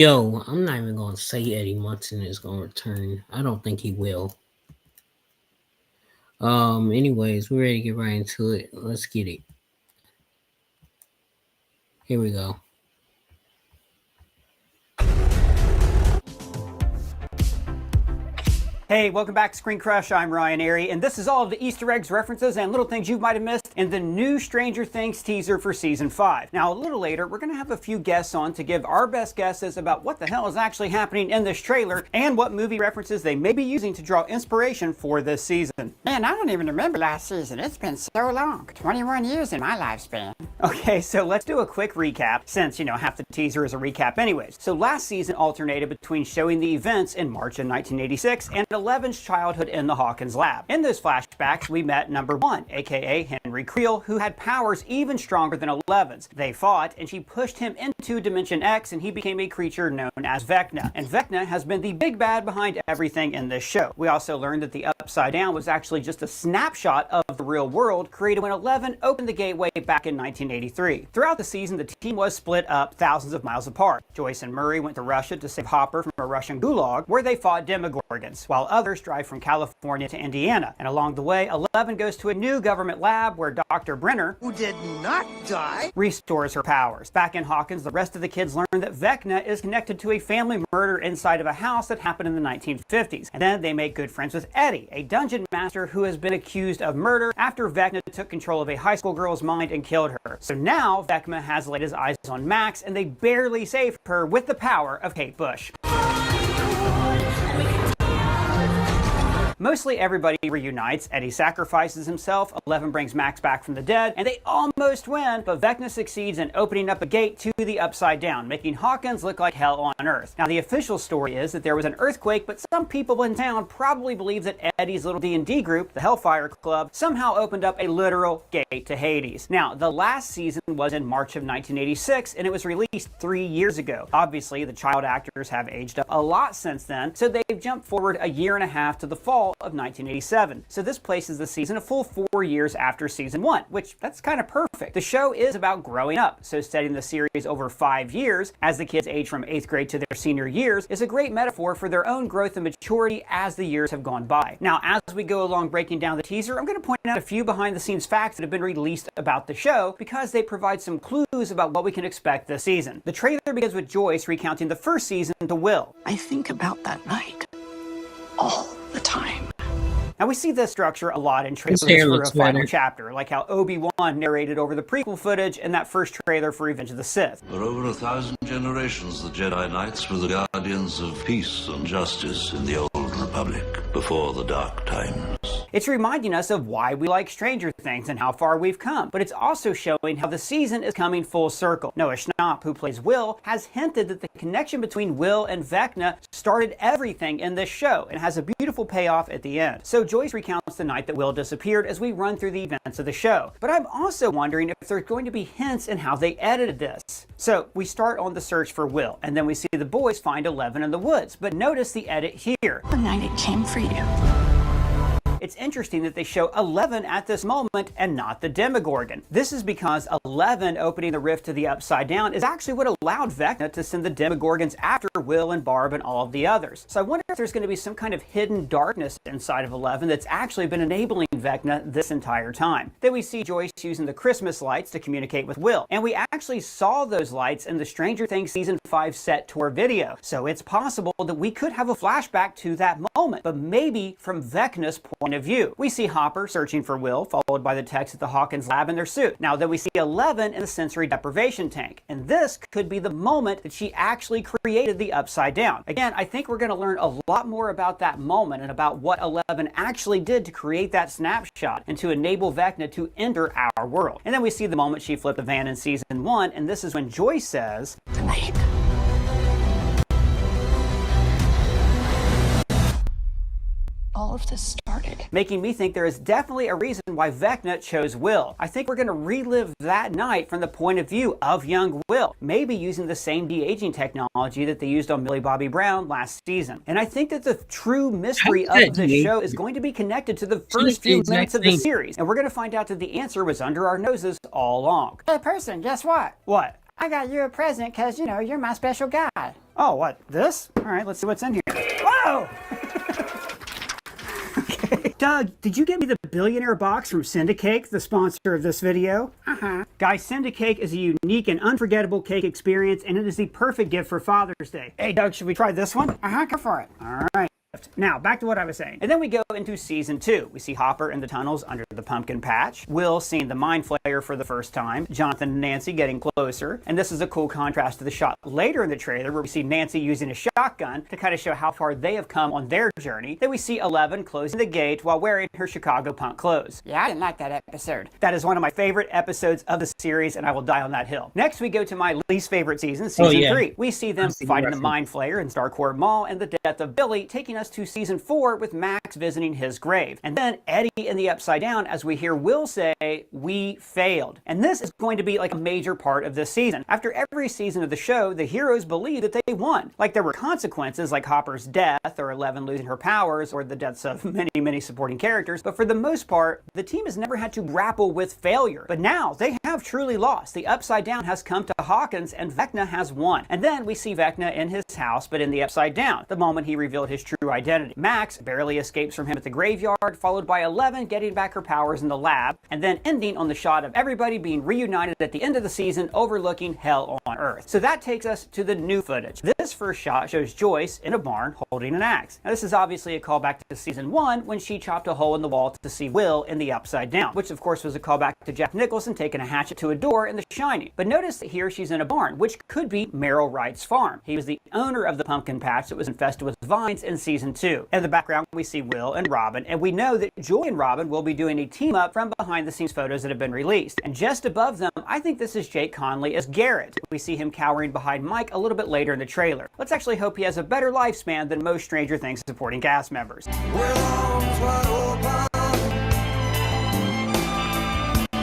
Yo, I'm not even gonna say Eddie Munson is gonna return. I don't think he will. Anyways, we're ready to get right into it. Let's get it. Here we go. Hey, welcome back to Screen Crush. I'm Ryan Airy, and this is all of the Easter eggs, references, and little things you might have missed in the new Stranger Things teaser for Season 5. Now, a little later, we're going to have a few guests on to give our best guesses about what the hell is actually happening in this trailer and what movie references they may be using to draw inspiration for this season. Man, I don't even remember last season. It's been so long. 21 years in my lifespan. Okay, so let's do a quick recap, since, half the teaser is a recap anyways. So last season alternated between showing the events in March of 1986 and Eleven's childhood in the Hawkins lab. In those flashbacks, we met number 1, aka Henry Creel, who had powers even stronger than Eleven's. They fought, and she pushed him into Dimension X, and he became a creature known as Vecna. And Vecna has been the big bad behind everything in this show. We also learned that the Upside Down was actually just a snapshot of the real world created when Eleven opened the gateway back in 1983. Throughout the season, the team was split up thousands of miles apart. Joyce and Murray went to Russia to save Hopper from a Russian gulag, where they fought Demogorgons, while others drive from California to Indiana. And along the way, Eleven goes to a new government lab where Dr. Brenner, who did not die, restores her powers. Back in Hawkins, the rest of the kids learn that Vecna is connected to a family murder inside of a house that happened in the 1950s. And then they make good friends with Eddie, a dungeon master who has been accused of murder after Vecna took control of a high school girl's mind and killed her. So now Vecna has laid his eyes on Max, and they barely save her with the power of Kate Bush. Mostly everybody reunites. Eddie sacrifices himself, Eleven brings Max back from the dead, and they almost win, but Vecna succeeds in opening up a gate to the Upside Down, making Hawkins look like hell on Earth. Now, the official story is that there was an earthquake, but some people in town probably believe that Eddie's little D&D group, the Hellfire Club, somehow opened up a literal gate to Hades. Now, the last season was in March of 1986, and it was released 3 years ago. Obviously, the child actors have aged up a lot since then, so they've jumped forward a year and a half to the fall of 1987. So this places the season a full 4 years after season 1, which that's kind of perfect. The show is about growing up, so setting the series over 5 years as the kids age from 8th grade to their senior years is a great metaphor for their own growth and maturity as the years have gone by. Now, as we go along breaking down the teaser, I'm going to point out a few behind the scenes facts that have been released about the show because they provide some clues about what we can expect this season. The trailer begins with Joyce recounting the first season to Will. I think about that night all the time. Now, we see this structure a lot in trailers for a final chapter, like how Obi-Wan narrated over the prequel footage in that first trailer for Revenge of the Sith. For over 1,000 generations, the Jedi Knights were the guardians of peace and justice in the Old Republic, before the Dark Times. It's reminding us of why we like Stranger Things and how far we've come, but it's also showing how the season is coming full circle. Noah Schnapp, who plays Will, has hinted that the connection between Will and Vecna started everything in this show and has a beautiful payoff at the end. So Joyce recounts the night that Will disappeared as we run through the events of the show. But I'm also wondering if there's going to be hints in how they edited this. So we start on the search for Will, and then we see the boys find Eleven in the woods. But notice the edit here. The night it came for you. It's interesting that they show Eleven at this moment and not the Demogorgon. This is because Eleven opening the rift to the Upside Down is actually what allowed Vecna to send the Demogorgons after Will and Barb and all of the others. So I wonder if there's going to be some kind of hidden darkness inside of Eleven that's actually been enabling Vecna this entire time. Then we see Joyce using the Christmas lights to communicate with Will, and we actually saw those lights in the Stranger Things Season 5 set tour video. So it's possible that we could have a flashback to that moment, but maybe from Vecna's point of view. We see Hopper searching for Will, followed by the techs at the Hawkins lab in their suit. Now then we see Eleven in the sensory deprivation tank, and this could be the moment that she actually created the Upside Down. Again, I think we're going to learn a lot more about that moment and about what Eleven actually did to create that snapshot and to enable Vecna to enter our world. And then we see the moment she flipped the van in season 1, and this is when Joyce says, Tonight. All of this started. Making me think there is definitely a reason why Vecna chose Will. I think we're going to relive that night from the point of view of young Will, maybe using the same de-aging technology that they used on Millie Bobby Brown last season. And I think that the true mystery of the show is going to be connected to the first few minutes of the series. And we're going to find out that the answer was under our noses all along. Hey, person, guess what? What? I got you a present because, you know, you're my special guy. Oh, what? This? All right, let's see what's in here. Whoa! Okay. Doug, did you get me the Billionaire box from Syndicake, the sponsor of this video? Uh-huh. Guys, Syndicake is a unique and unforgettable cake experience, and it is the perfect gift for Father's Day. Hey, Doug, should we try this one? Uh-huh, go for it. All right. Now, back to what I was saying. And then we go into season 2. We see Hopper in the tunnels under the pumpkin patch. Will seeing the Mind Flayer for the first time. Jonathan and Nancy getting closer. And this is a cool contrast to the shot later in the trailer where we see Nancy using a shotgun to kind of show how far they have come on their journey. Then we see 11 closing the gate while wearing her Chicago punk clothes. Yeah, I didn't like that episode. That is one of my favorite episodes of the series, and I will die on that hill. Next, we go to my least favorite season, season 3. We see them fighting the Mind Flayer in Starcourt Mall and the death of Billy, taking us to season 4 with Max visiting his grave. And then Eddie in the Upside Down, as we hear Will say, "We failed." And this is going to be like a major part of this season. After every season of the show, the heroes believe that they won. Like there were consequences like Hopper's death or 11 losing her powers or the deaths of many supporting characters. But for the most part, the team has never had to grapple with failure. But now they have truly lost. The Upside Down has come to Hawkins and Vecna has won. And then we see Vecna in his house, but in the Upside Down, the moment he revealed his true identity. Max barely escapes from him at the graveyard, followed by 11 getting back her powers in the lab, and then ending on the shot of everybody being reunited at the end of the season overlooking hell on Earth. So that takes us to the new footage. This first shot shows Joyce in a barn holding an axe. Now this is obviously a callback to season 1 when she chopped a hole in the wall to see Will in the Upside Down, which of course was a callback to Jack Nicholson taking a hatchet to a door in The Shining. But notice that here she's in a barn, which could be Merrill Wright's farm. He was the owner of the pumpkin patch that was infested with vines in season 2. In the background we see Will and Robin, and we know that Joy and Robin will be doing a team up from behind the scenes photos that have been released. And just above them, I think this is Jake Conley as Garrett. We see him cowering behind Mike a little bit later in the trailer. Let's actually hope he has a better lifespan than most Stranger Things supporting cast members.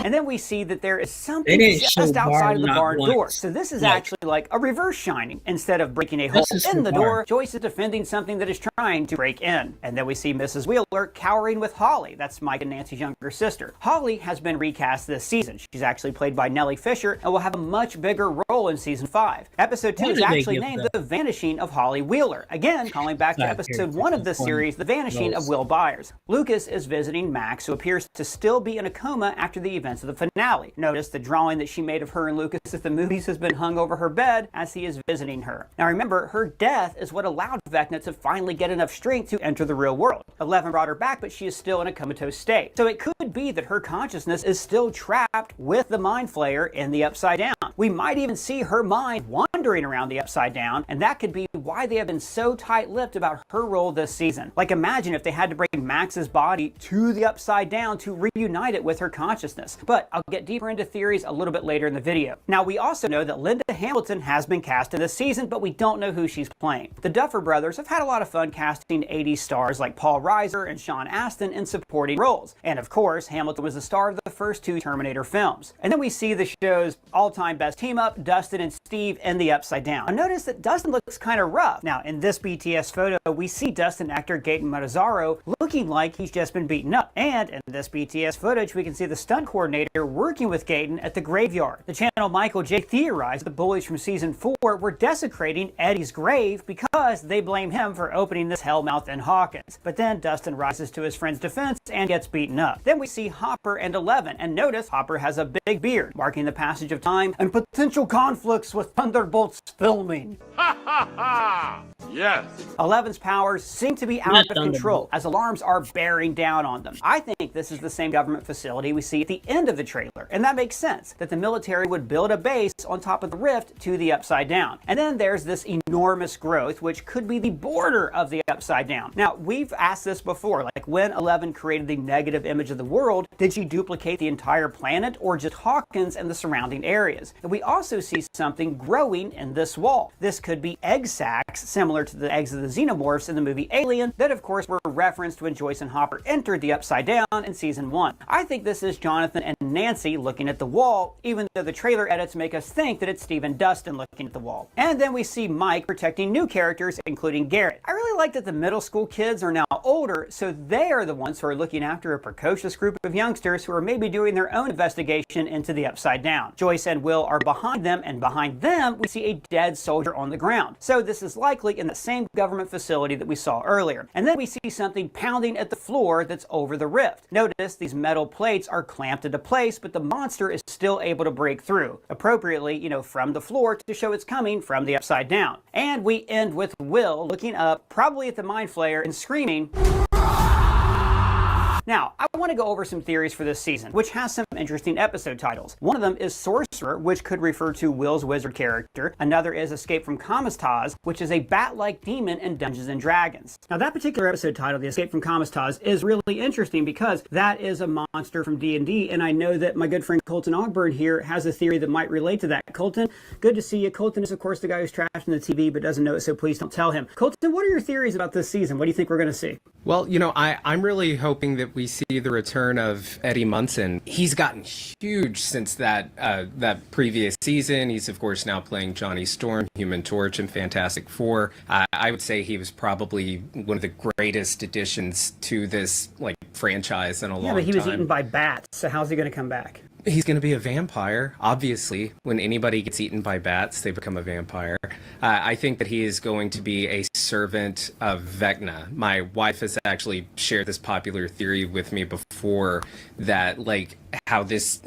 And then we see that there is something just outside of the barn door. So this is actually like a reverse Shining. Instead of breaking a hole in the door, Joyce is defending something that is trying to break in. And then we see Mrs. Wheeler cowering with Holly. That's Mike and Nancy's younger sister. Holly has been recast this season. She's actually played by Nellie Fisher and will have a much bigger role in season 5. Episode 2 is actually named The Vanishing of Holly Wheeler. Again, calling back to episode 1 of the series, The Vanishing of Will Byers. Lucas is visiting Max, who appears to still be in a coma after the events of the finale. Notice the drawing that she made of her and Lucas at the movies has been hung over her bed as he is visiting her. Now remember, her death is what allowed Vecna to finally get enough strength to enter the real world. 11 brought her back, but she is still in a comatose state. So it could be that her consciousness is still trapped with the Mind Flayer in the Upside Down. We might even see her mind wandering around the Upside Down, and that could be why they have been so tight-lipped about her role this season. Like imagine if they had to bring Max's body to the Upside Down to reunite it with her consciousness. But I'll get deeper into theories a little bit later in the video. Now we also know that Linda Hamilton has been cast in this season, but we don't know who she's playing. The Duffer Brothers have had a lot of fun casting 80s stars like Paul Reiser and Sean Astin in supporting roles. And of course, Hamilton was the star of the first 2 Terminator films. And then we see the show's all-time best team-up, Dustin and Steve in the Upside Down. Now notice that Dustin looks kind of rough. Now in this BTS photo, we see Dustin actor Gaten Matarazzo looking like he's just been beaten up. And in this BTS footage, we can see the stunt coordinator working with Gaten at the graveyard. The channel Michael J theorized the bullies from season 4 were desecrating Eddie's grave because they blame him for opening this hellmouth in Hawkins. But then Dustin rises to his friend's defense and gets beaten up. Then we see Hopper and 11, and notice Hopper has a big beard, marking the passage of time and potential conflicts with Thunderbolt's filming. Ha ha ha! Yes. 11's powers seem to be out of control as alarms are bearing down on them. I think this is the same government facility we see at the end of the trailer, and that makes sense that the military would build a base on top of the rift to the Upside Down. And then there's this enormous growth, which could be the border of the Upside Down. Now, we've asked this before, like when 11 created the negative image of the world, did she duplicate the entire planet or just Hawkins and the surrounding areas? And we also see something growing in this wall. This could be egg sacs similar similar to the eggs of the xenomorphs in the movie Alien that of course were referenced when Joyce and Hopper entered the Upside Down in season 1. I think this is Jonathan and Nancy looking at the wall, even though the trailer edits make us think that it's Steve and Dustin looking at the wall. And then we see Mike protecting new characters, including Garrett. I really like that the middle school kids are now older, so they are the ones who are looking after a precocious group of youngsters who are maybe doing their own investigation into the Upside Down. Joyce and Will are behind them, and behind them we see a dead soldier on the ground. So this is likely in the same government facility that we saw earlier. And then we see something pounding at the floor that's over the rift. Notice these metal plates are clamped into place, but the monster is still able to break through, appropriately, from the floor to show it's coming from the Upside Down. And we end with Will looking up, probably at the Mind Flayer, and screaming. Now, I want to go over some theories for this season, which has some interesting episode titles. One of them is Sorcerer, which could refer to Will's wizard character. Another is Escape from Kamastaz, which is a bat-like demon in Dungeons & Dragons. Now, that particular episode title, The Escape from Kamastaz, is really interesting because that is a monster from D&D, and I know that my good friend Colton Ogburn here has a theory that might relate to that. Colton, good to see you. Colton is, of course, the guy who's trashing the TV but doesn't know it, so please don't tell him. Colton, what are your theories about this season? What do you think we're going to see? Well, I'm really hoping that we see the return of Eddie Munson. He's gotten huge since that previous season. He's, of course, now playing Johnny Storm, Human Torch, and Fantastic Four. I would say he was probably one of the greatest additions to this franchise in a long time. Yeah, but he was eaten by bats, so how's he going to come back? He's going to be a vampire, obviously. When anybody gets eaten by bats, they become a vampire. I think that he is going to be a servant of Vecna. My wife has actually shared this popular theory with me before that, how this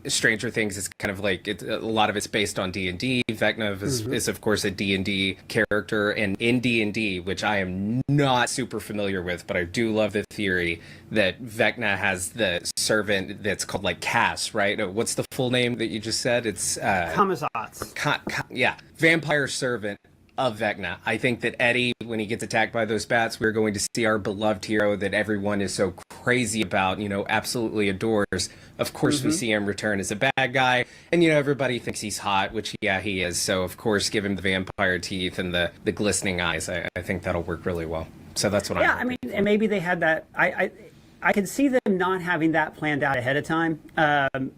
Stranger Things is kind of a lot of it's based on D&D. Vecna is of course a D&D character, and in D&D, which I am not super familiar with, but I do love the theory that Vecna has the servant that's called Cass, right? What's the full name that you just said? It's Kamazats. Vampire servant of Vecna. I think that Eddie, when he gets attacked by those bats, we're going to see our beloved hero that everyone is so crazy about, absolutely adores. Of course, we see him return as a bad guy, and, everybody thinks he's hot, which, he is. So, of course, give him the vampire teeth and the glistening eyes. I think that'll work really well. So that's what I'm hoping for. And maybe they had that. I could see them not having that planned out ahead of time,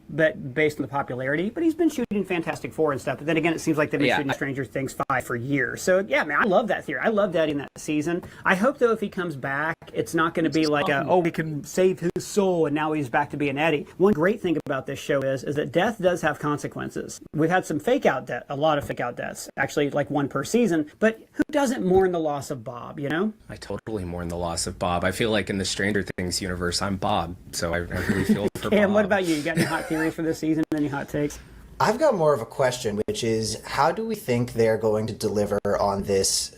but based on the popularity. But he's been shooting Fantastic Four and stuff. But then again, it seems like they've been shooting Stranger Things 5 for years. So, I love that theory. I loved Eddie in that season. I hope, though, if he comes back, it's not going to be we can save his soul, and now he's back to being Eddie. One great thing about this show is that death does have consequences. We've had some fake-out death, a lot of fake-out deaths, actually, one per season. But who doesn't mourn the loss of Bob, I totally mourn the loss of Bob. I feel like in the Stranger Things universe, I'm Bob, so I really feel for Cam, Bob. what about you? You got any hot theories for this season? Any hot takes? I've got more of a question, which is, how do we think they're going to deliver on this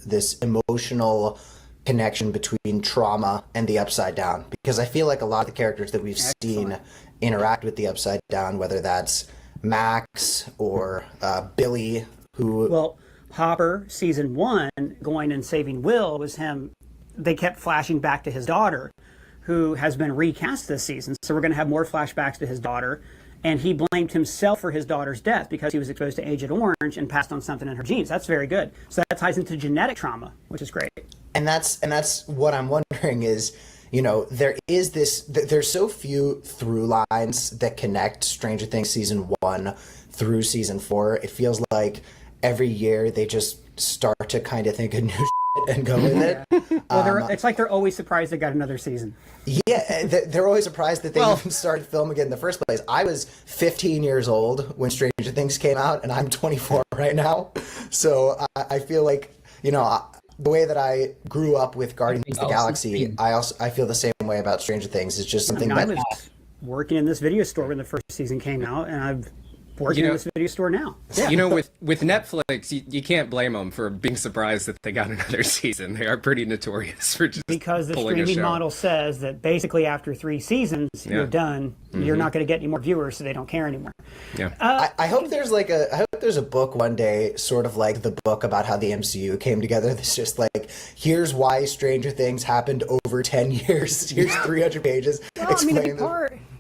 this emotional connection between trauma and the Upside Down? Because I feel like a lot of the characters that we've seen interact with the Upside Down, whether that's Max or Billy, who... Well, Hopper, season 1, going and saving Will, was him. They kept flashing back to his daughter, who has been recast this season. So we're going to have more flashbacks to his daughter. And he blamed himself for his daughter's death because he was exposed to Agent Orange and passed on something in her genes. That's very good. So that ties into genetic trauma, which is great. And that's what I'm wondering is, there's so few through lines that connect Stranger Things season 1 through season 4. It feels like every year they just start to kind of think of new and go with it. Well, it's like they're always surprised they got another season. Yeah, they're always surprised that they even started filming it in the first place. I was 15 years old when Stranger Things came out, and I'm 24 right now. So I feel like, the way that I grew up with Guardians of the Galaxy, I feel the same way about Stranger Things. It's just something I was working in this video store when the first season came out, and I've working in this video store now. Yeah. With Netflix, you can't blame them for being surprised that they got another season. They are pretty notorious for just because the streaming model says that basically after 3 seasons you're done. You're not going to get any more viewers, so they don't care anymore. Yeah. I hope there's a book one day, sort of like the book about how the MCU came together. That's just here's why Stranger Things happened over 10 years. Here's 300 pages explaining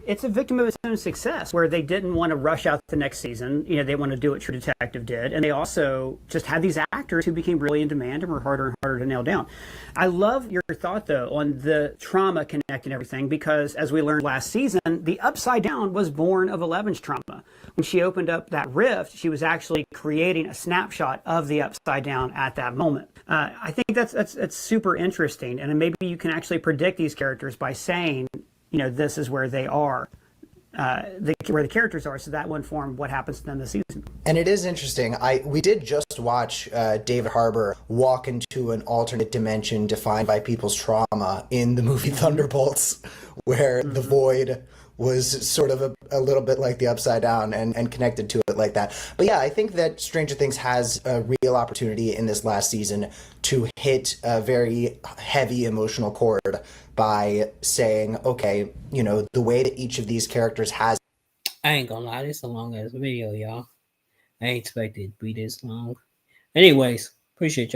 it's a victim of its own success, where they didn't want to rush out the next season. They want to do what True Detective did, and they also just had these actors who became really in demand and were harder and harder to nail down. I love your thought, though, on the trauma connecting everything, because as we learned last season, the Upside Down was born of Eleven's trauma. When she opened up that rift, she was actually creating a snapshot of the Upside Down at that moment. I think that's super interesting, and maybe you can actually predict these characters by saying, this is where they are, where the characters are, so that will inform what happens to them this season. And it is interesting. We did just watch David Harbour walk into an alternate dimension defined by people's trauma in the movie Thunderbolts, where the void was sort of a little bit like the Upside Down and connected to it like that. But yeah, I think that Stranger Things has a real opportunity in this last season to hit a very heavy emotional chord by saying, okay, the way that each of these characters has. I ain't gonna lie, this is a long ass video, y'all. I ain't expected it to be this long. Anyways, appreciate y'all.